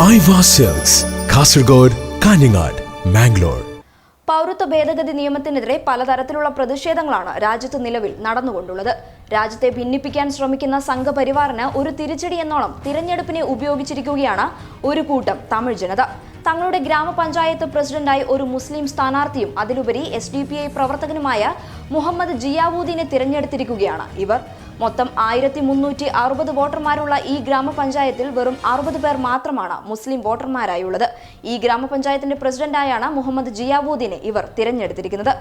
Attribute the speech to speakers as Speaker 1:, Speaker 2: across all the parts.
Speaker 1: Aiwa silks, Kasaragod, Kanhangad, Mangalore.
Speaker 2: പൗരത്വ ഭേദഗതി നിയമത്തിനെതിരെ പലതരത്തിലുള്ള പ്രതിഷേധങ്ങളാണ് രാജ്യത്ത് നിലവിൽ നടന്നുകൊണ്ടുള്ളത്. രാജ്യത്തെ ഭിന്നിപ്പിക്കാൻ ശ്രമിക്കുന്ന സംഘപരിവാറിന് ഒരു തിരിച്ചടി എന്നോണം തിരഞ്ഞെടുപ്പിനെ ഉപയോഗിച്ചിരിക്കുകയാണ് ഒരു കൂട്ടം തമിഴ് ജനത. തങ്ങളുടെ ഗ്രാമപഞ്ചായത്ത് പ്രസിഡന്റായി ഒരു മുസ്ലിം സ്ഥാനാർത്ഥിയും അതിലുപരി SDPI പ്രവർത്തകനുമായ മുഹമ്മദ് ജിയാവുദ്ദീനെ തിരഞ്ഞെടുത്തിരിക്കുകയാണ് ഇവർ. മൊത്തം 1360 വോട്ടർമാരുള്ള ഈ ഗ്രാമപഞ്ചായത്തിൽ വെറും 60 പേർ മാത്രമാണ് മുസ്ലിം വോട്ടർമാരായുള്ളത്. ഈ ഗ്രാമപഞ്ചായത്തിന്റെ പ്രസിഡന്റായാണ് മുഹമ്മദ് ജിയാവുദ്ദീനെ ഇവർ തിരഞ്ഞെടുത്തിരിക്കുന്നത്.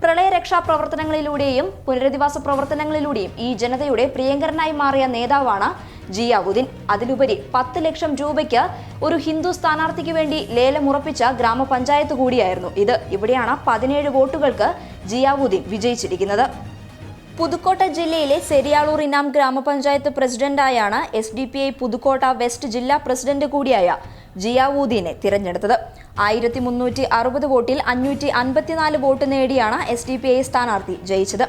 Speaker 2: പ്രളയ രക്ഷാ പ്രവർത്തനങ്ങളിലൂടെയും പുനരധിവാസ പ്രവർത്തനങ്ങളിലൂടെയും ഈ ജനതയുടെ പ്രിയങ്കരനായി മാറിയ നേതാവാണ് ജിയാവുദ്ദീൻ. അതിലുപരി 10 ലക്ഷം രൂപയ്ക്ക് ഒരു ഹിന്ദു സ്ഥാനാർത്ഥിക്ക് വേണ്ടി ലേലമുറപ്പിച്ച ഗ്രാമപഞ്ചായത്ത് കൂടിയായിരുന്നു ഇത്. ഇവിടെയാണ് 17 വോട്ടുകൾക്ക് ജിയാവുദ്ദീൻ വിജയിച്ചിരിക്കുന്നത്. പുതുക്കോട്ട ജില്ലയിലെ സെരിയാളൂർ ഇനാം ഗ്രാമപഞ്ചായത്ത് പ്രസിഡന്റായാണ് SDPI പുതുക്കോട്ട വെസ്റ്റ് ജില്ലാ പ്രസിഡന്റ് കൂടിയായ ജിയാവുദ്ദീനെ തിരഞ്ഞെടുത്തത്. 1360 വോട്ടിൽ 554 വോട്ട് നേടിയാണ് SDPI സ്ഥാനാർത്ഥി ജയിച്ചത്.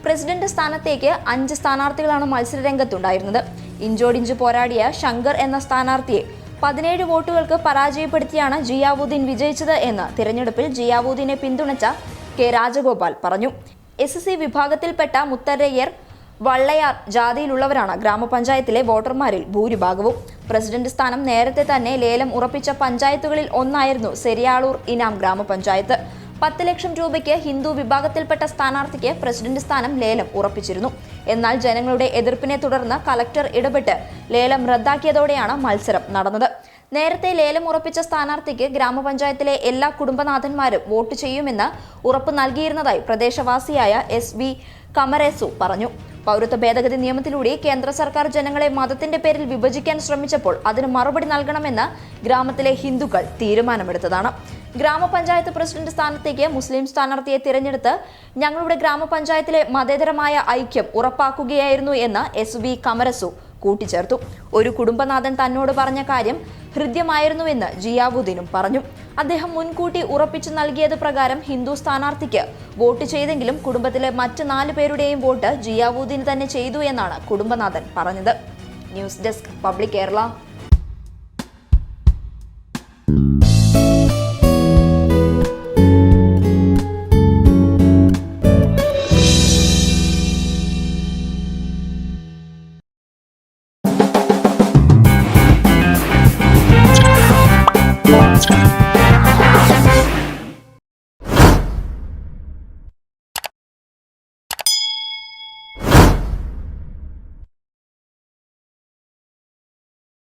Speaker 2: പ്രസിഡന്റ് സ്ഥാനത്തേക്ക് 5 സ്ഥാനാർത്ഥികളാണ് മത്സരരംഗത്തുണ്ടായിരുന്നത്. ഇഞ്ചോടിഞ്ച് പോരാടിയ ശങ്കർ എന്ന സ്ഥാനാർത്ഥിയെ 17 വോട്ടുകൾക്ക് പരാജയപ്പെടുത്തിയാണ് ജിയാവുദ്ദീൻ വിജയിച്ചത് എന്ന് തിരഞ്ഞെടുപ്പിൽ ജിയാവുദ്ദീനെ പിന്തുണച്ച K. രാജഗോപാൽ പറഞ്ഞു. SC വിഭാഗത്തിൽപ്പെട്ട മുത്തരയ്യർ, വള്ളയാർ ജാതിയിലുള്ളവരാണ് ഗ്രാമപഞ്ചായത്തിലെ വോട്ടർമാരിൽ ഭൂരിഭാഗവും. പ്രസിഡന്റ് സ്ഥാനം നേരത്തെ തന്നെ ലേലം ഉറപ്പിച്ച പഞ്ചായത്തുകളിൽ ഒന്നായിരുന്നു സെരിയാളൂർ ഇനാം ഗ്രാമപഞ്ചായത്ത്. 10 ലക്ഷം രൂപയ്ക്ക് ഹിന്ദു വിഭാഗത്തിൽപ്പെട്ട സ്ഥാനാർത്ഥിക്ക് പ്രസിഡന്റ് സ്ഥാനം ലേലം ഉറപ്പിച്ചിരുന്നു. എന്നാൽ ജനങ്ങളുടെ എതിർപ്പിനെ തുടർന്ന് കലക്ടർ ഇടപെട്ട് ലേലം റദ്ദാക്കിയതോടെയാണ് മത്സരം നടന്നത്. നേരത്തെ ലേലം ഉറപ്പിച്ച സ്ഥാനാർത്ഥിക്ക് ഗ്രാമപഞ്ചായത്തിലെ എല്ലാ കുടുംബനാഥന്മാരും വോട്ട് ചെയ്യുമെന്ന് ഉറപ്പ് നൽകിയിരുന്നതായി പ്രദേശവാസിയായ SV കമരേസു പറഞ്ഞു. പൗരത്വ ഭേദഗതി നിയമത്തിലൂടെ കേന്ദ്ര സർക്കാർ ജനങ്ങളെ മതത്തിന്റെ പേരിൽ വിഭജിക്കാൻ ശ്രമിച്ചപ്പോൾ അതിന് മറുപടി നൽകണമെന്ന് ഗ്രാമത്തിലെ ഹിന്ദുക്കൾ തീരുമാനമെടുത്തതാണ്. ഗ്രാമപഞ്ചായത്ത് പ്രസിഡന്റ് സ്ഥാനത്തേക്ക് മുസ്ലിം സ്ഥാനാർത്ഥിയെ തിരഞ്ഞെടുത്ത് ഞങ്ങളുടെ ഗ്രാമപഞ്ചായത്തിലെ മതേതരമായ ഐക്യം ഉറപ്പാക്കുകയായിരുന്നു എന്ന് SV കമരസു കൂട്ടിച്ചേർത്തു. ഒരു കുടുംബനാഥൻ തന്നോട് പറഞ്ഞ കാര്യം ഹൃദ്യമായിരുന്നുവെന്ന് ജിയാവുദ്ദീനും പറഞ്ഞു. അദ്ദേഹം മുൻകൂട്ടി ഉറപ്പിച്ചു നൽകിയത് പ്രകാരം ഹിന്ദു സ്ഥാനാർത്ഥിക്ക് വോട്ട് ചെയ്തെങ്കിലും കുടുംബത്തിലെ മറ്റ് 4 പേരുടെയും വോട്ട് ജിയാവുദ്ദീൻ തന്നെ ചെയ്തു എന്നാണ് കുടുംബനാഥൻ പറഞ്ഞത്. News desk public Kerala.